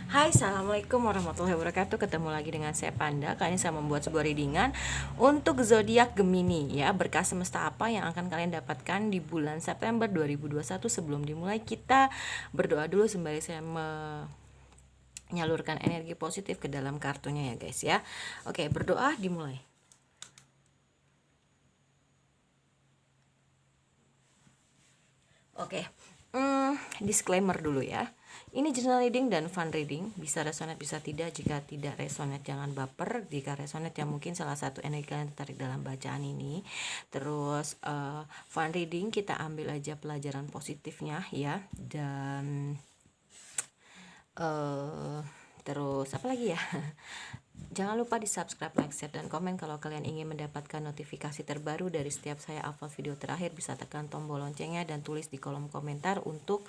Hai, assalamualaikum warahmatullahi wabarakatuh. Ketemu lagi dengan saya Panda. Kali ini saya membuat sebuah readingan untuk zodiak Gemini ya. Berkah semesta apa yang akan kalian dapatkan di bulan September 2021? Sebelum dimulai kita berdoa dulu sembari saya menyalurkan energi positif ke dalam kartunya ya guys ya. Oke, berdoa dimulai. Oke, disclaimer dulu ya. Ini general reading dan fun reading, bisa resonate bisa tidak. Jika tidak resonate jangan baper. Jika resonate ya mungkin salah satu energi kalian tertarik dalam bacaan ini. Terus fun reading kita ambil aja pelajaran positifnya ya. Dan terus apa lagi ya? Jangan lupa di subscribe, like, share, dan komen. Kalau kalian ingin mendapatkan notifikasi terbaru dari setiap saya upload video terakhir, bisa tekan tombol loncengnya dan tulis di kolom komentar untuk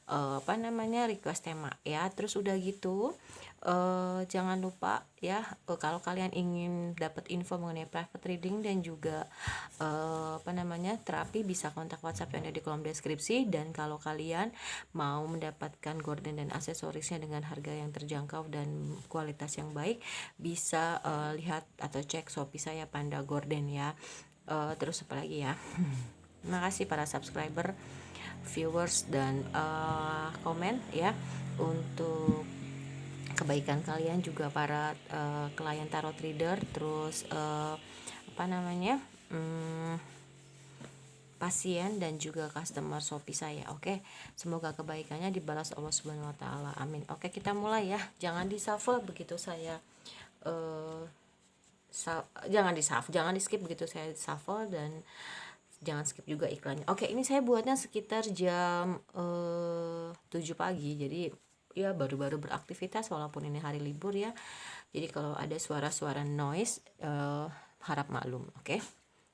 request tema ya. Terus udah gitu jangan lupa ya, kalau kalian ingin dapat info mengenai private reading dan juga terapi, bisa kontak WhatsApp yang ada di kolom deskripsi. Dan kalau kalian mau mendapatkan gorden dan aksesorisnya dengan harga yang terjangkau dan kualitas yang baik, bisa lihat atau cek Shopee saya Panda Gorden ya. Terus apa lagi ya? Terima kasih para subscriber, viewers, dan komen ya, untuk kebaikan kalian juga para klien tarot reader. Terus pasien dan juga customer Shopee saya. Oke, semoga kebaikannya dibalas Allah Subhanahu wa taala. Amin. Oke, kita mulai ya. Jangan di shuffle begitu saya jangan di skip begitu saya shuffle, dan jangan skip juga iklannya. Oke, ini saya buatnya sekitar jam 7 pagi. Jadi ya baru-baru beraktivitas walaupun ini hari libur ya. Jadi kalau ada suara-suara noise harap maklum. Oke.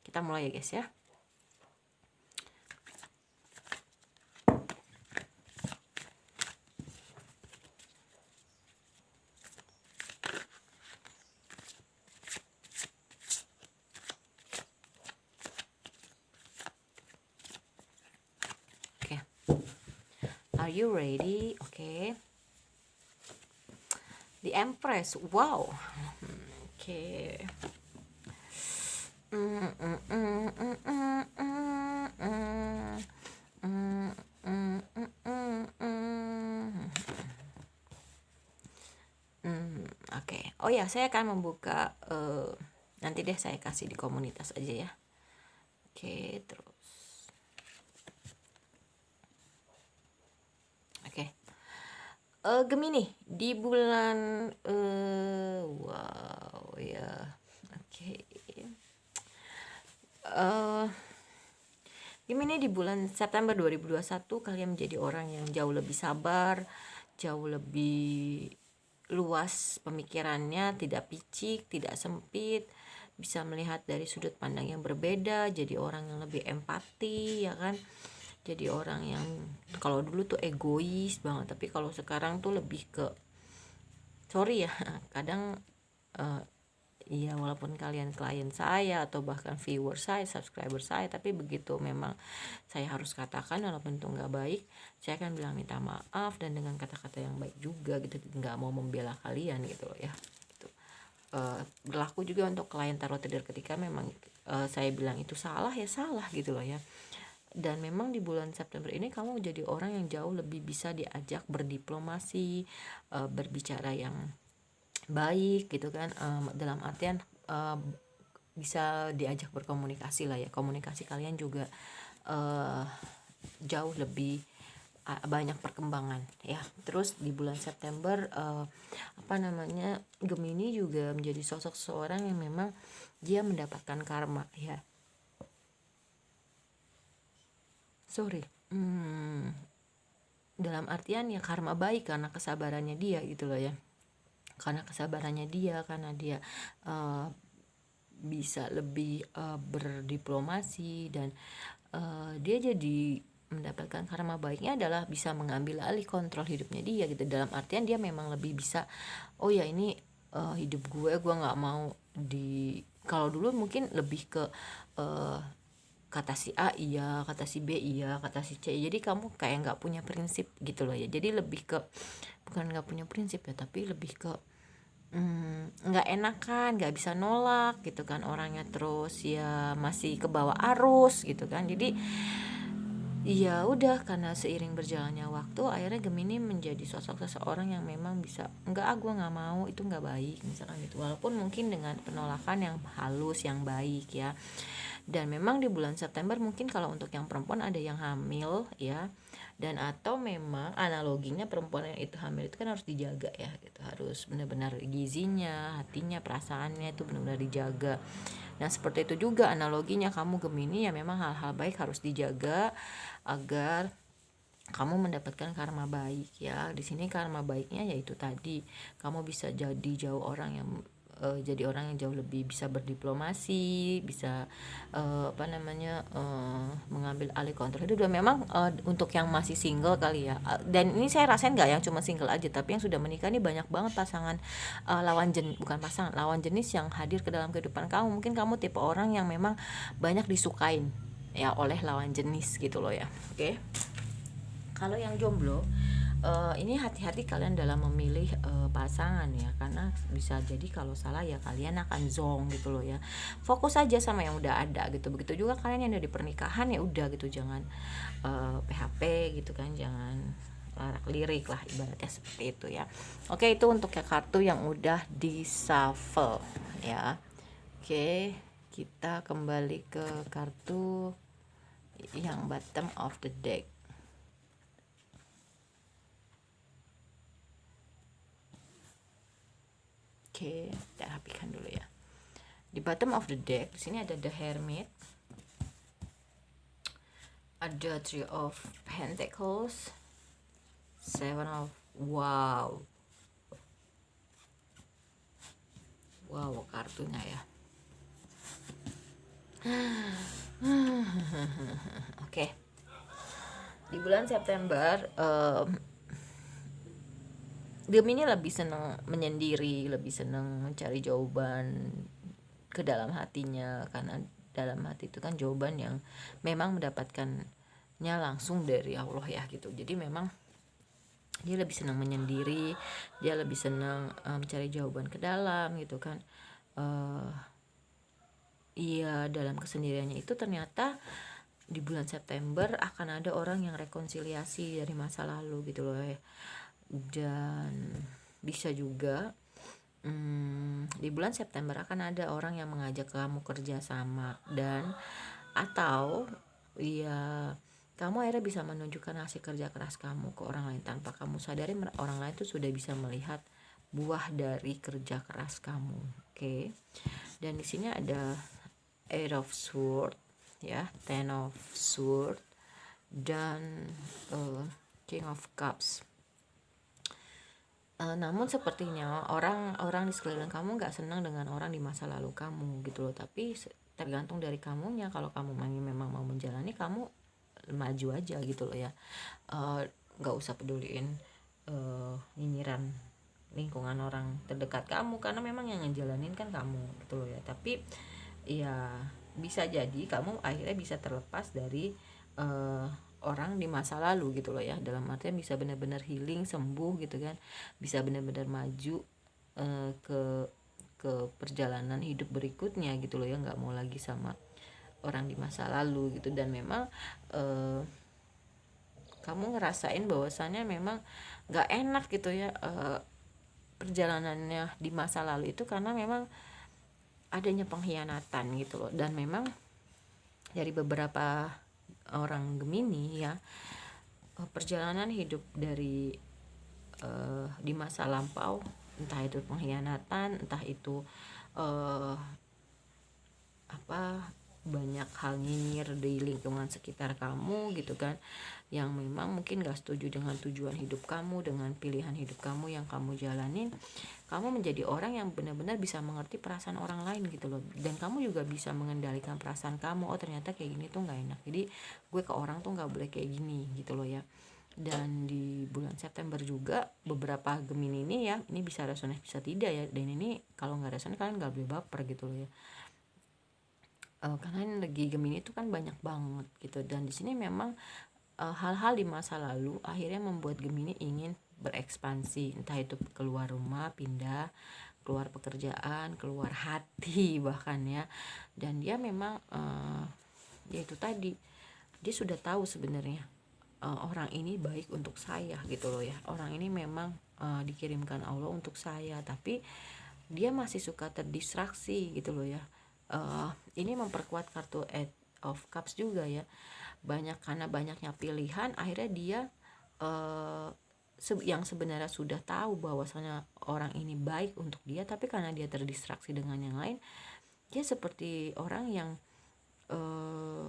Kita mulai ya guys ya. Oke. Are you ready? Oke. The Empress. Wow. Oke. Oke. Oh ya, saya akan membuka nanti deh saya kasih di komunitas aja ya. Oke, terus. Oke. Gemini di bulan wow ya. Oke. Gemini di bulan September 2021 kalian menjadi orang yang jauh lebih sabar, jauh lebih luas pemikirannya, tidak picik, tidak sempit, bisa melihat dari sudut pandang yang berbeda, jadi orang yang lebih empati ya kan. Jadi orang yang kalau dulu tuh egois banget, tapi kalau sekarang tuh lebih ke sorry ya kadang iya, walaupun kalian klien saya atau bahkan viewer saya, subscriber saya, tapi begitu memang saya harus katakan walaupun itu nggak baik, saya akan bilang minta maaf dan dengan kata-kata yang baik juga gitu, nggak mau membela kalian gitu loh ya. Gitu. Berlaku juga untuk klien tarot trader, ketika memang saya bilang itu salah ya salah gitu loh ya. Dan memang di bulan September ini kamu jadi orang yang jauh lebih bisa diajak berdiplomasi, berbicara yang baik gitu kan, dalam artian bisa diajak berkomunikasi lah ya. Komunikasi kalian juga jauh lebih banyak perkembangan ya. Terus di bulan September Gemini juga menjadi sosok seorang yang memang dia mendapatkan karma ya. Dalam artian ya karma baik karena kesabarannya dia gitu loh ya. Karena kesabarannya dia, karena dia bisa lebih berdiplomasi, dan dia jadi mendapatkan karma baiknya adalah bisa mengambil alih kontrol hidupnya dia gitu. Dalam artian dia memang lebih bisa, oh ya ini hidup gue nggak mau di, kalau dulu mungkin lebih ke kata si A iya, kata si B iya, kata si C, jadi kamu kayak nggak punya prinsip gitu loh ya. Jadi lebih ke, bukan nggak punya prinsip ya, tapi lebih ke nggak enakan, nggak bisa nolak gitu kan orangnya, terus ya masih ke bawah arus gitu kan. Jadi ya udah, karena seiring berjalannya waktu akhirnya Gemini menjadi sosok seseorang yang memang bisa, enggak, gue nggak mau, itu nggak baik misalkan gitu, walaupun mungkin dengan penolakan yang halus yang baik ya. Dan memang di bulan September mungkin kalau untuk yang perempuan ada yang hamil ya, dan atau memang analoginya perempuan yang itu hamil itu kan harus dijaga ya gitu, harus benar-benar gizinya, hatinya, perasaannya itu benar-benar dijaga. Nah seperti itu juga analoginya kamu Gemini ya, memang hal-hal baik harus dijaga agar kamu mendapatkan karma baik ya. Di sini karma baiknya yaitu tadi, kamu bisa jadi jauh orang yang jadi orang yang jauh lebih bisa berdiplomasi, bisa mengambil alih kontrol itu. Dan memang untuk yang masih single kali ya, dan ini saya rasain nggak yang cuma single aja, tapi yang sudah menikah ini banyak banget pasangan bukan pasangan, lawan jenis yang hadir ke dalam kehidupan kamu. Mungkin kamu tipe orang yang memang banyak disukain ya oleh lawan jenis gitu loh ya. Oke. Kalau yang jomblo, ini hati-hati kalian dalam memilih pasangan ya, karena bisa jadi kalau salah ya kalian akan zong gitu loh ya. Fokus aja sama yang udah ada gitu. Begitu juga kalian yang udah di pernikahan ya udah gitu, jangan PHP gitu kan, jangan larak lirik lah ibaratnya seperti itu ya. Oke, itu untuk ya kartu yang udah di shuffle ya. Oke, kita kembali ke kartu yang bottom of the deck. Oke, kita rapikan dulu ya. Di bottom of the deck di sini ada the Hermit, ada Three of Pentacles, Seven of wow kartunya ya. Oke. Di bulan September Gemini lebih senang menyendiri, lebih senang mencari jawaban ke dalam hatinya, karena dalam hati itu kan jawaban yang memang mendapatkannya langsung dari Allah ya gitu. Jadi memang dia lebih senang menyendiri, dia lebih senang mencari jawaban ke dalam gitu kan. Iya, dalam kesendiriannya itu ternyata di bulan September akan ada orang yang rekonsiliasi dari masa lalu gitu loh ya. Dan bisa juga di bulan September akan ada orang yang mengajak kamu kerja sama, dan atau ya kamu akhirnya bisa menunjukkan hasil kerja keras kamu ke orang lain tanpa kamu sadari, orang lain tuh sudah bisa melihat buah dari kerja keras kamu. Oke. Dan di sini ada Eight of Swords ya, Ten of Swords, dan King of Cups. Namun sepertinya orang-orang di sekeliling kamu nggak senang dengan orang di masa lalu kamu gitu loh. Tapi tergantung dari kamunya. Kalau kamu memang mau menjalani, kamu maju aja gitu loh ya. Nggak usah peduliin nyinyiran lingkungan orang terdekat kamu, karena memang yang ngejalanin kan kamu gitu loh ya. Tapi ya bisa jadi kamu akhirnya bisa terlepas dari orang di masa lalu gitu loh ya, dalam artian bisa benar-benar healing, sembuh gitu kan, bisa benar-benar maju ke perjalanan hidup berikutnya gitu loh ya, nggak mau lagi sama orang di masa lalu gitu. Dan memang kamu ngerasain bahwasannya memang nggak enak gitu ya perjalanannya di masa lalu itu, karena memang adanya pengkhianatan gitu loh. Dan memang dari beberapa orang Gemini ya, perjalanan hidup dari di masa lampau, entah itu pengkhianatan, entah itu banyak hal nyinyir di lingkungan sekitar kamu gitu kan, yang memang mungkin gak setuju dengan tujuan hidup kamu, dengan pilihan hidup kamu yang kamu jalanin. Kamu menjadi orang yang benar-benar bisa mengerti perasaan orang lain gitu loh, dan kamu juga bisa mengendalikan perasaan kamu. Oh ternyata kayak gini tuh gak enak, jadi gue ke orang tuh gak boleh kayak gini gitu loh ya. Dan di bulan September juga beberapa Gemini ini ya, ini bisa resonate bisa tidak ya, dan ini kalau nggak resonate kalian nggak boleh baper gitu loh ya. karena energi Gemini itu kan banyak banget gitu, dan di sini memang hal-hal di masa lalu akhirnya membuat Gemini ingin berekspansi, entah itu keluar rumah, pindah, keluar pekerjaan, keluar hati bahkan ya. Dan dia memang ya itu tadi, dia sudah tahu sebenarnya orang ini baik untuk saya gitu loh ya. Orang ini memang dikirimkan Allah untuk saya, tapi dia masih suka terdistraksi gitu loh ya. Ini memperkuat kartu Eight of Cups juga ya. Karena banyaknya pilihan, akhirnya dia yang sebenarnya sudah tahu bahwasanya orang ini baik untuk dia, tapi karena dia terdistraksi dengan yang lain, dia seperti orang yang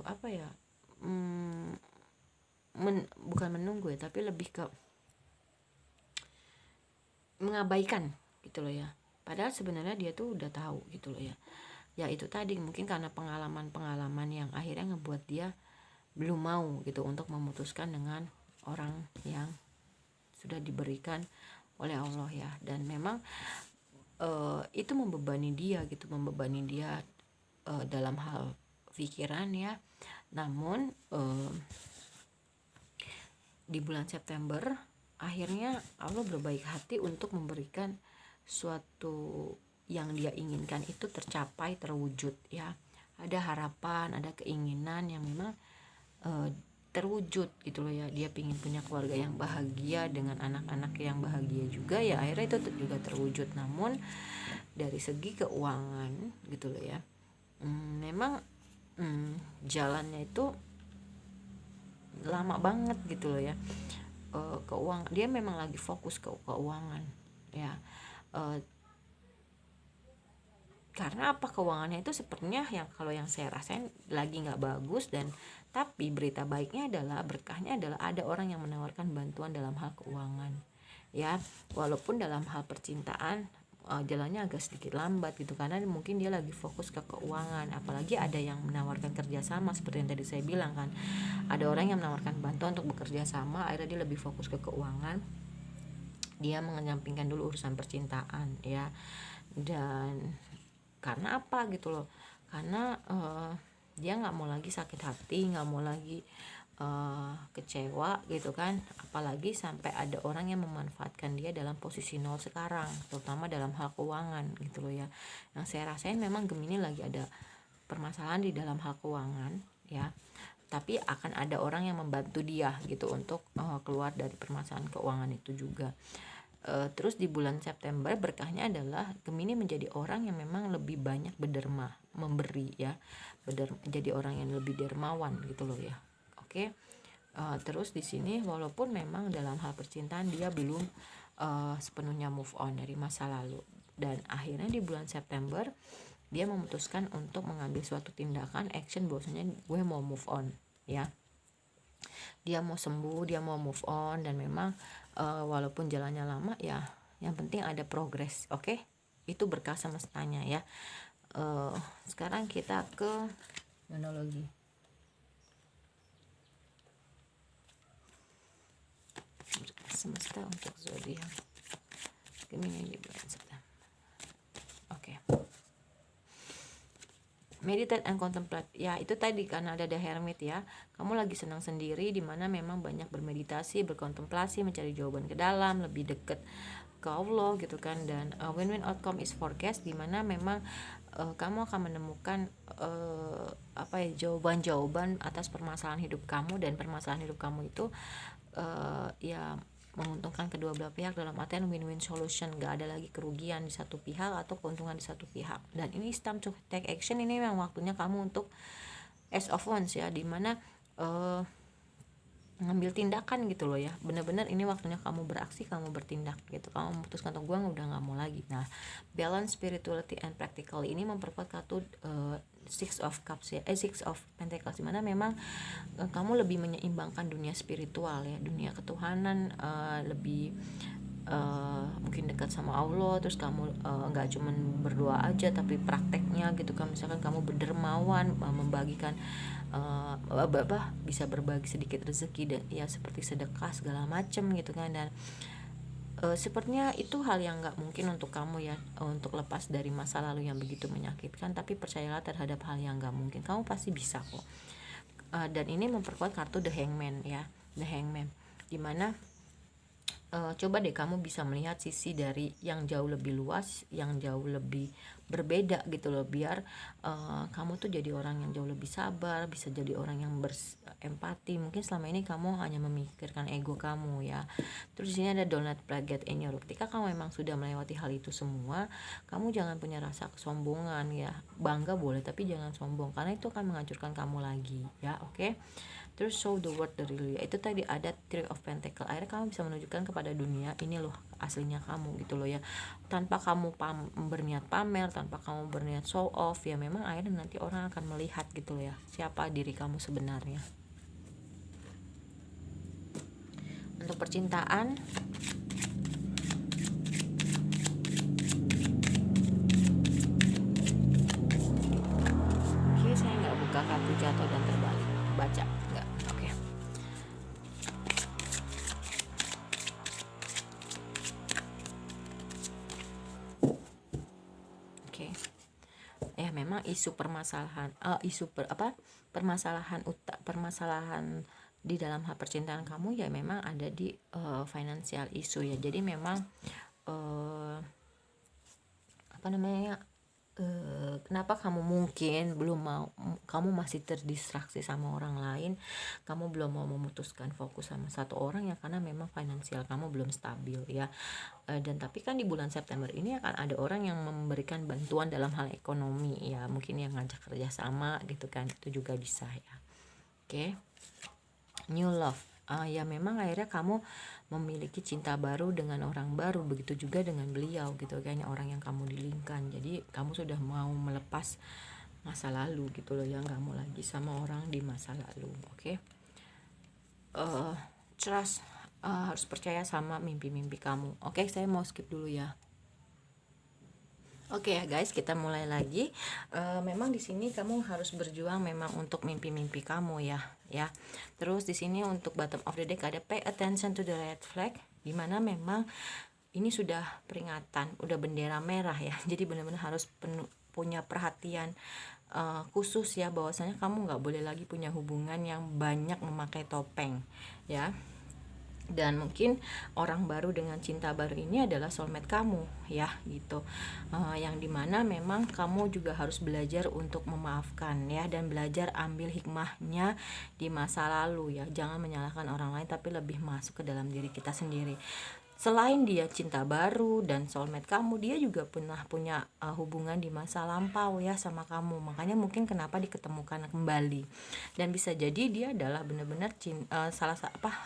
apa ya, bukan menunggu ya, tapi lebih ke mengabaikan gitu loh ya. Padahal sebenarnya dia tuh udah tahu gitu loh ya. Ya itu tadi, mungkin karena pengalaman-pengalaman yang akhirnya ngebuat dia belum mau gitu untuk memutuskan dengan orang yang sudah diberikan oleh Allah ya. Dan memang itu membebani dia gitu, dalam hal pikiran ya. Namun di bulan September akhirnya Allah berbaik hati untuk memberikan suatu yang dia inginkan itu tercapai, terwujud ya. Ada harapan, ada keinginan yang memang terwujud gitu loh ya. Dia pingin punya keluarga yang bahagia dengan anak-anak yang bahagia juga ya, akhirnya itu juga terwujud. Namun dari segi keuangan gitu loh ya, memang jalannya itu lama banget gitu loh ya. Keuangan dia memang lagi fokus ke keuangan ya. Karena apa, keuangannya itu sepertinya kalau yang saya rasain lagi nggak bagus. Dan tapi berita baiknya adalah, berkahnya adalah ada orang yang menawarkan bantuan dalam hal keuangan ya. Walaupun dalam hal percintaan jalannya agak sedikit lambat gitu, karena mungkin dia lagi fokus ke keuangan. Apalagi ada yang menawarkan kerjasama seperti yang tadi saya bilang kan, ada orang yang menawarkan bantuan untuk bekerja sama, akhirnya dia lebih fokus ke keuangan, dia menyampingkan dulu urusan percintaan ya. Dan karena apa gitu loh, karena dia nggak mau lagi sakit hati, nggak mau lagi kecewa gitu kan. Apalagi sampai ada orang yang memanfaatkan dia dalam posisi nol sekarang, terutama dalam hal keuangan gitu loh ya. Yang saya rasain memang Gemini lagi ada permasalahan di dalam hal keuangan ya, tapi akan ada orang yang membantu dia gitu untuk keluar dari permasalahan keuangan itu juga. Terus di bulan September berkahnya adalah Gemini menjadi orang yang memang lebih banyak berderma, memberi ya, jadi orang yang lebih dermawan gitu loh ya. Oke. Terus di sini walaupun memang dalam hal percintaan dia belum sepenuhnya move on dari masa lalu, dan akhirnya di bulan September dia memutuskan untuk mengambil suatu tindakan action, bahwasanya gue mau move on ya. Dia mau sembuh, dia mau move on, dan memang walaupun jalannya lama ya, yang penting ada progres. Oke. Itu berkah semestanya ya. Sekarang kita ke monologi. Semesta untuk zodiak Gemini di bulan September. Oke. Meditate and contemplate ya, itu tadi karena ada the hermit ya, kamu lagi senang sendiri, dimana memang banyak bermeditasi, berkontemplasi, mencari jawaban ke dalam, lebih dekat ke Allah gitu kan. Dan win-win outcome is forecast, dimana memang kamu akan menemukan jawaban-jawaban atas permasalahan hidup kamu, dan permasalahan hidup kamu itu ya menguntungkan kedua belah pihak, dalam artian win-win solution, gak ada lagi kerugian di satu pihak atau keuntungan di satu pihak. Dan ini is time to take action, ini memang waktunya kamu untuk Ace of Wands ya, dimana ngambil tindakan gitu loh ya. Benar-benar ini waktunya kamu beraksi, kamu bertindak gitu, kamu memutuskan untuk gue udah nggak mau lagi. Nah, balance spirituality and practical ini memperkuat kartu Six of Cups ya, Six of Pentacles, dimana memang kamu lebih menyeimbangkan dunia spiritual ya, dunia ketuhanan, lebih mungkin dekat sama Allah. Terus kamu nggak cuman berdoa aja, tapi prakteknya gitu kan. Misalkan kamu berdermawan, membagikan bisa berbagi sedikit rezeki dan ya seperti sedekah segala macam gitu kan. Dan Sepertinya itu hal yang nggak mungkin untuk kamu ya, untuk lepas dari masa lalu yang begitu menyakitkan. Tapi percayalah terhadap hal yang nggak mungkin, kamu pasti bisa kok. Dan ini memperkuat kartu The Hangman ya, The Hangman, dimana coba deh kamu bisa melihat sisi dari yang jauh lebih luas, yang jauh lebih berbeda gitu loh, biar kamu tuh jadi orang yang jauh lebih sabar, bisa jadi orang yang berempati. Mungkin selama ini kamu hanya memikirkan ego kamu ya. Terus di sini ada do not forget in your. Ketika kamu memang sudah melewati hal itu semua, kamu jangan punya rasa kesombongan ya. Bangga boleh tapi jangan sombong, karena itu akan menghancurkan kamu lagi ya. Oke. Terus show the world the real you. Itu tadi ada Three of Pentacle. Akhirnya kamu bisa menunjukkan kepada dunia, ini loh aslinya kamu gitu loh ya. Tanpa kamu berniat pamer, tanpa kamu berniat show off ya, memang akhirnya nanti orang akan melihat gitu loh ya, siapa diri kamu sebenarnya. Untuk percintaan, oke, saya nggak buka kartu jatuh dan terbalik. Baca nggak? Oke. Oke. Ya memang isu permasalahan, permasalahan di dalam hal percintaan kamu ya memang ada di financial issue ya. Jadi memang apa namanya, kenapa kamu mungkin belum mau, kamu masih terdistraksi sama orang lain, kamu belum mau memutuskan fokus sama satu orang ya, karena memang finansial kamu belum stabil ya. Dan tapi kan di bulan September ini akan ada orang yang memberikan bantuan dalam hal ekonomi ya, mungkin yang ngajak kerjasama gitu kan, itu juga bisa ya. Oke. New love, ya memang akhirnya kamu memiliki cinta baru dengan orang baru, begitu juga dengan beliau gitu, kayaknya orang yang kamu dilingkan. Jadi kamu sudah mau melepas masa lalu gitu loh ya, nggak mau lagi sama orang di masa lalu. Oke. Trust, harus percaya sama mimpi-mimpi kamu. Oke, saya mau skip dulu ya. Oke ya guys, kita mulai lagi. Memang di sini kamu harus berjuang memang untuk mimpi-mimpi kamu ya, ya. Terus di sini untuk bottom of the deck ada pay attention to the red flag, dimana memang ini sudah peringatan, udah bendera merah ya. Jadi benar-benar harus punya perhatian khusus ya, bahwasanya kamu nggak boleh lagi punya hubungan yang banyak memakai topeng ya. Dan mungkin orang baru dengan cinta baru ini adalah soulmate kamu ya gitu, yang dimana memang kamu juga harus belajar untuk memaafkan ya, dan belajar ambil hikmahnya di masa lalu ya. Jangan menyalahkan orang lain tapi lebih masuk ke dalam diri kita sendiri. Selain dia cinta baru dan soulmate kamu, dia juga pernah punya hubungan di masa lampau ya sama kamu. Makanya mungkin kenapa diketemukan kembali. Dan bisa jadi dia adalah benar-benar salah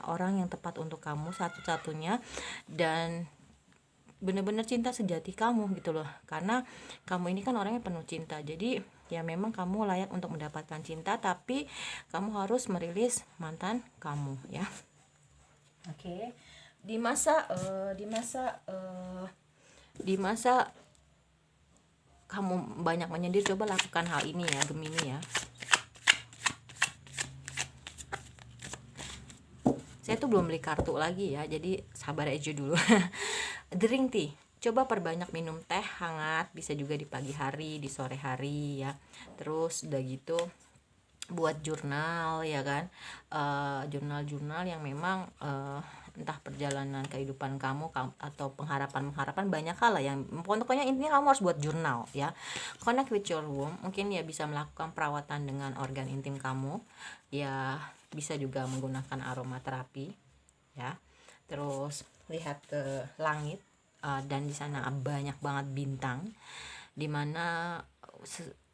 orang yang tepat untuk kamu, satu-satunya, dan benar-benar cinta sejati kamu gitu loh. Karena kamu ini kan orangnya penuh cinta. Jadi ya memang kamu layak untuk mendapatkan cinta, tapi kamu harus merilis mantan kamu ya. Oke. Di masa kamu banyak menyendiri, coba lakukan hal ini ya Gemini ya. Saya tuh belum beli kartu lagi ya, jadi sabar aja dulu. Drink tea, coba perbanyak minum teh hangat, bisa juga di pagi hari, di sore hari ya. Terus udah gitu buat jurnal ya kan, jurnal-jurnal yang memang entah perjalanan kehidupan kamu atau pengharapan banyak hal lah, yang pokoknya intinya kamu harus buat jurnal ya. Connect with your womb, mungkin ya bisa melakukan perawatan dengan organ intim kamu ya, bisa juga menggunakan aromaterapi ya. Terus lihat ke langit, dan di sana banyak banget bintang, dimana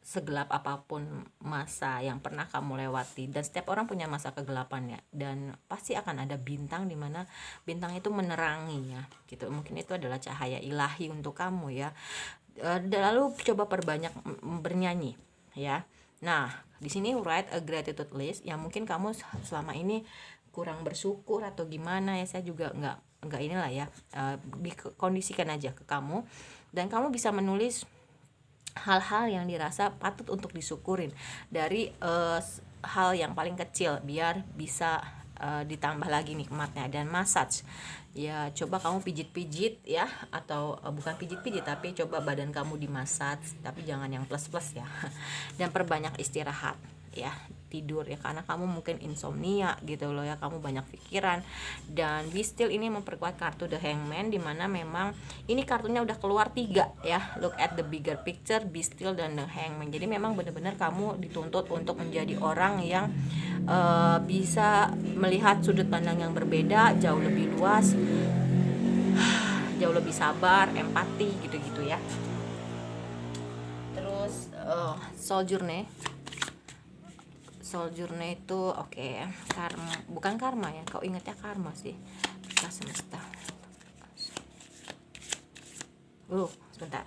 segelap apapun masa yang pernah kamu lewati, dan setiap orang punya masa kegelapan ya, dan pasti akan ada bintang, dimana bintang itu menerangi ya gitu. Mungkin itu adalah cahaya ilahi untuk kamu ya. Lalu coba perbanyak bernyanyi ya. Nah di sini write a gratitude list, yang mungkin kamu selama ini kurang bersyukur atau gimana ya, saya juga nggak inilah ya, dikondisikan aja ke kamu, dan kamu bisa menulis hal-hal yang dirasa patut untuk disyukurin dari hal yang paling kecil, biar bisa ditambah lagi nikmatnya. Dan massage ya, coba kamu pijit-pijit ya, atau bukan pijit-pijit tapi coba badan kamu dimassage, tapi jangan yang plus-plus ya. Dan perbanyak istirahat ya, tidur ya, karena kamu mungkin insomnia gitu loh ya, kamu banyak pikiran. Dan Be Still ini memperkuat kartu The Hangman, dimana memang ini kartunya udah keluar 3 ya, look at the bigger picture, Be Still dan The Hangman. Jadi memang benar-benar kamu dituntut untuk menjadi orang yang bisa melihat sudut pandang yang berbeda, jauh lebih luas, jauh lebih sabar, empati gitu-gitu ya. Terus Sojourner itu oke. Karma, bukan karma ya, kau ingatnya karma sih, kita semesta. Sebentar.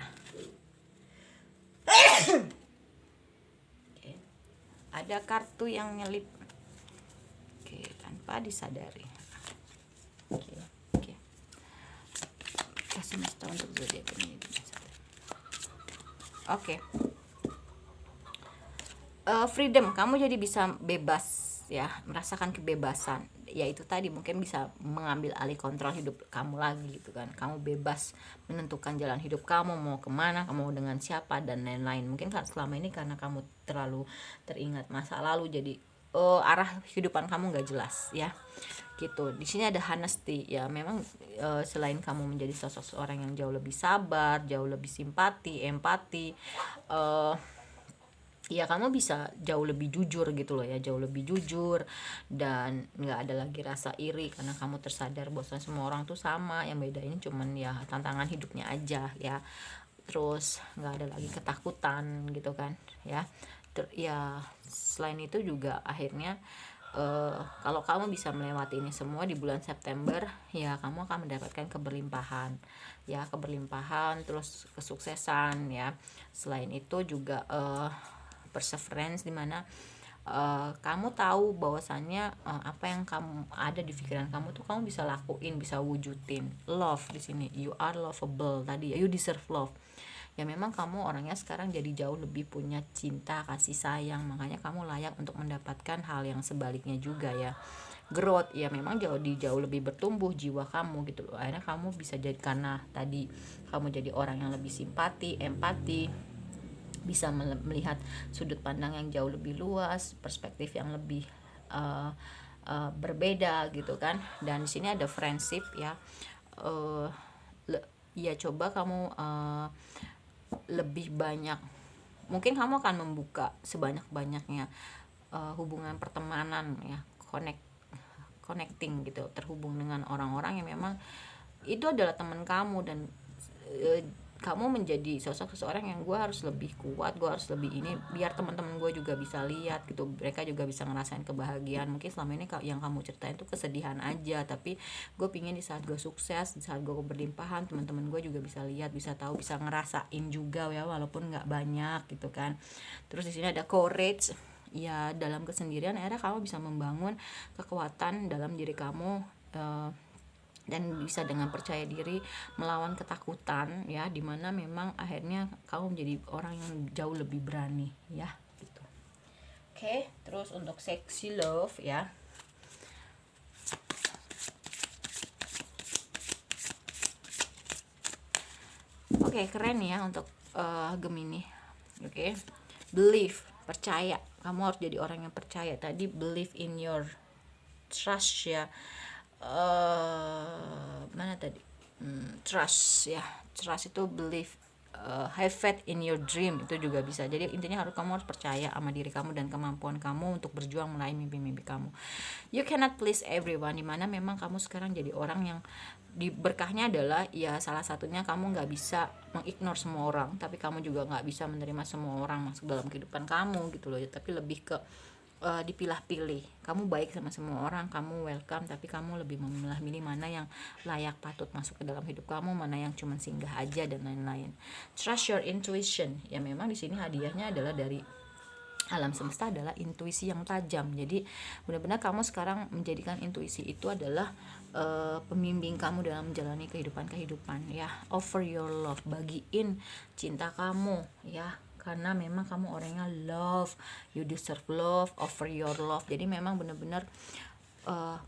Oke. Ada kartu yang nyelip, oke, tanpa disadari. Oke. Kita semesta untuk zodiak ini. Oke. Freedom, kamu jadi bisa bebas ya, merasakan kebebasan. Ya itu tadi, mungkin bisa mengambil alih kontrol hidup kamu lagi gitu kan. Kamu bebas menentukan jalan hidup kamu, mau kemana, kamu mau dengan siapa dan lain-lain. Mungkin kan selama ini karena kamu terlalu teringat masa lalu, jadi arah kehidupan kamu nggak jelas ya gitu. Di sini ada honesty ya, memang selain kamu menjadi sosok seorang yang jauh lebih sabar, jauh lebih simpati, empati, ya kamu bisa jauh lebih jujur gitu loh ya, jauh lebih jujur, dan nggak ada lagi rasa iri karena kamu tersadar bahwa semua orang tuh sama, yang beda ini cuman ya tantangan hidupnya aja ya. Terus nggak ada lagi ketakutan gitu kan ya. Ya selain itu juga akhirnya kalau kamu bisa melewati ini semua di bulan September, ya kamu akan mendapatkan keberlimpahan ya, terus kesuksesan ya. Selain itu juga perseverance, dimana kamu tahu bahwasannya apa yang kamu ada di pikiran kamu tuh kamu bisa lakuin, bisa wujudin. Love di sini, you are lovable tadi ya, you deserve love. Ya memang kamu orangnya sekarang jadi jauh lebih punya cinta, kasih sayang, makanya kamu layak untuk mendapatkan hal yang sebaliknya juga ya. Growth ya, memang jauh lebih bertumbuh jiwa kamu gitu loh. Akhirnya kamu bisa jadi, karena tadi kamu jadi orang yang lebih simpati, empati, bisa melihat sudut pandang yang jauh lebih luas, perspektif yang lebih berbeda gitu kan. Dan di sini ada friendship ya, ya coba kamu lebih banyak, mungkin kamu akan membuka sebanyak-banyaknya hubungan pertemanan ya, connecting gitu, terhubung dengan orang-orang yang memang itu adalah teman kamu. Dan kamu menjadi sosok seseorang yang gue harus lebih kuat, gue harus lebih ini, biar teman-teman gue juga bisa lihat gitu, mereka juga bisa ngerasain kebahagiaan. Mungkin selama ini yang kamu ceritain tuh kesedihan aja, tapi gue pingin di saat gue sukses, di saat gue berlimpahan, teman-teman gue juga bisa lihat, bisa tahu, bisa ngerasain juga ya, walaupun nggak banyak gitu kan. Terus di sini ada courage ya, dalam kesendirian akhirnya kamu bisa membangun kekuatan dalam diri kamu, dan bisa dengan percaya diri melawan ketakutan ya, dimana memang akhirnya kamu menjadi orang yang jauh lebih berani ya gitu. Oke, terus untuk sexy love ya, oke, keren ya untuk Gemini. Oke, believe, percaya, kamu harus jadi orang yang percaya. Tadi believe in your trust ya, mana tadi, trust ya, trust itu believe, have faith in your dream, itu juga bisa. Jadi intinya kamu harus percaya sama diri kamu dan kemampuan kamu untuk berjuang meraih mimpi-mimpi kamu. You cannot please everyone, dimana memang kamu sekarang jadi orang yang berkahnya adalah ya, salah satunya kamu nggak bisa mengignore semua orang, tapi kamu juga nggak bisa menerima semua orang masuk dalam kehidupan kamu gitu loh ya. Tapi lebih ke dipilah-pilih, kamu baik sama semua orang, kamu welcome, tapi kamu lebih memilah-milih mana yang layak patut masuk ke dalam hidup kamu, mana yang cuma singgah aja dan lain-lain. Trust your intuition ya, memang di sini hadiahnya adalah dari alam semesta adalah intuisi yang tajam. Jadi benar-benar kamu sekarang menjadikan intuisi itu adalah pembimbing kamu dalam menjalani kehidupan ya. Offer your love, bagiin cinta kamu ya, karena memang kamu orangnya love, you deserve love, offer your love. Jadi memang benar-benar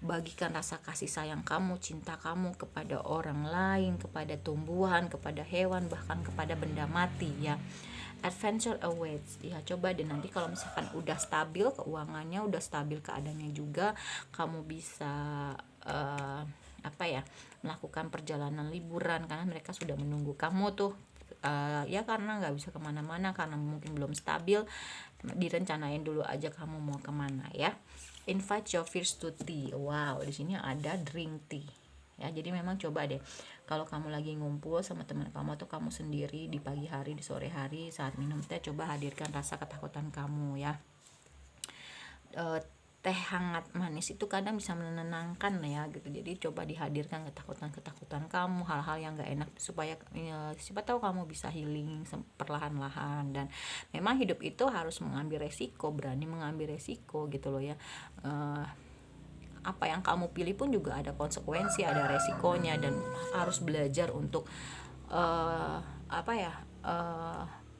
bagikan rasa kasih sayang kamu, cinta kamu kepada orang lain, kepada tumbuhan, kepada hewan, bahkan kepada benda mati ya. Adventure awaits ya. Coba deh nanti kalau misalkan udah stabil keuangannya, udah stabil keadaannya juga, kamu bisa apa ya, melakukan perjalanan liburan karena mereka sudah menunggu kamu tuh. Ya karena nggak bisa kemana-mana karena mungkin belum stabil, direncanain dulu aja kamu mau kemana ya. Invite your fears to tea. Wow, di sini ada drink tea. Ya, jadi memang coba deh kalau kamu lagi ngumpul sama teman kamu atau kamu sendiri di pagi hari, di sore hari saat minum teh, coba hadirkan rasa ketakutan kamu ya. Teh hangat manis itu kadang bisa menenangkan ya gitu, jadi coba dihadirkan ketakutan kamu, hal-hal yang gak enak supaya siapa tahu kamu bisa healing perlahan-lahan. Dan memang hidup itu harus mengambil resiko, berani mengambil resiko gitu loh ya. Apa yang kamu pilih pun juga ada konsekuensi, ada resikonya, dan harus belajar untuk apa ya,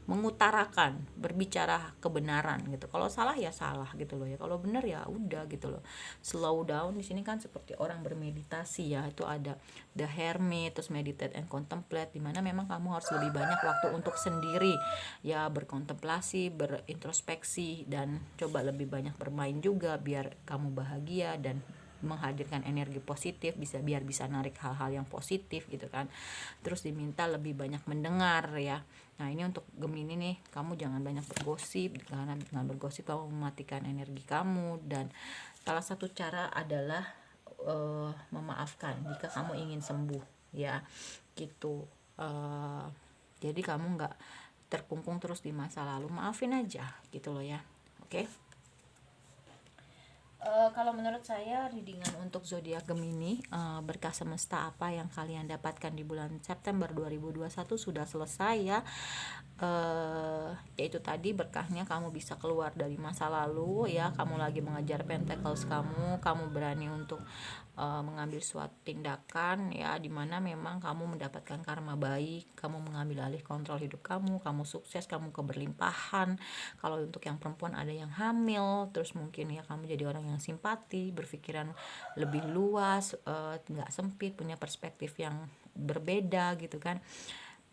mengutarakan, berbicara kebenaran gitu. Kalau salah ya salah gitu loh ya. Kalau benar ya udah gitu loh. Slow down di sini kan seperti orang bermeditasi ya. Itu ada the hermit, terus meditate and contemplate, dimana memang kamu harus lebih banyak waktu untuk sendiri ya, berkontemplasi, berintrospeksi, dan coba lebih banyak bermain juga biar kamu bahagia dan menghadirkan energi positif, biar bisa narik hal-hal yang positif gitu kan. Terus diminta lebih banyak mendengar ya. Nah ini untuk Gemini nih, kamu jangan banyak bergosip, karena dengan bergosip kamu mematikan energi kamu. Dan salah satu cara adalah memaafkan jika kamu ingin sembuh ya gitu. Jadi kamu nggak terkungkung terus di masa lalu, maafin aja gitu loh ya. Oke. Kalau menurut saya readingan untuk zodiak Gemini, berkah semesta apa yang kalian dapatkan di bulan September 2021 sudah selesai ya. Yaitu tadi berkahnya kamu bisa keluar dari masa lalu ya, kamu lagi mengejar pentacles kamu berani untuk mengambil suatu tindakan ya, dimana memang kamu mendapatkan karma baik, kamu mengambil alih kontrol hidup kamu sukses, kamu keberlimpahan. Kalau untuk yang perempuan ada yang hamil, terus mungkin ya kamu jadi orang yang simpati, berpikiran lebih luas, nggak sempit, punya perspektif yang berbeda gitu kan.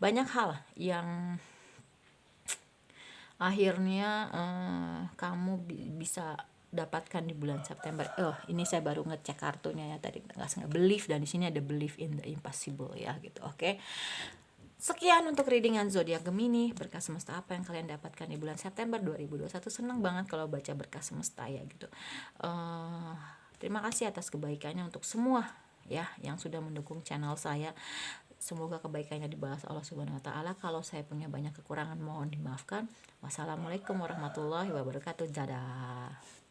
Banyak hal yang akhirnya kamu bisa dapatkan di bulan September. Ini saya baru ngecek kartunya ya tadi, nggak believe, dan di sini ada believe in the impossible ya gitu. Oke. Sekian untuk readingan zodiak Gemini, berkah semesta apa yang kalian dapatkan di bulan September 2021. Senang banget kalau baca berkah semesta ya gitu. Terima kasih atas kebaikannya untuk semua ya yang sudah mendukung channel saya. Semoga kebaikannya dibalas Allah Subhanahu wa taala. Kalau saya punya banyak kekurangan mohon dimaafkan. Wassalamualaikum warahmatullahi wabarakatuh. Dadah.